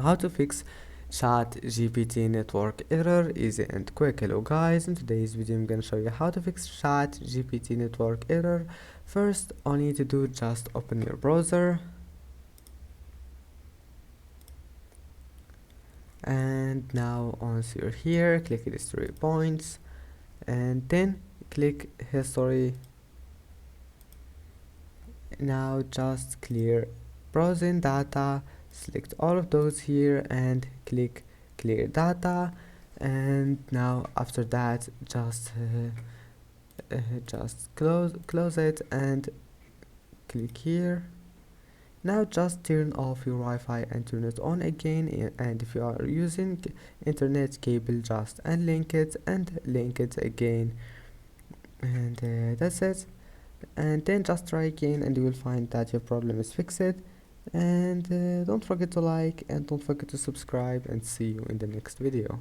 How to fix ChatGPT network error, easy and quick. Hello guys, in today's video I'm gonna show you how to fix ChatGPT network error. First, all you need to do, just open your browser and now once you're here, click these 3 points and then click history. Now just clear browsing data, select all of those here and click clear data, and now after that just close it and click here. Now just turn off your Wi-Fi and turn it on again, and if you are using internet cable, just unlink it and link it again, and that's it. And then just try again and you will find that your problem is fixed. And don't forget to like and don't forget to subscribe, and see you in the next video.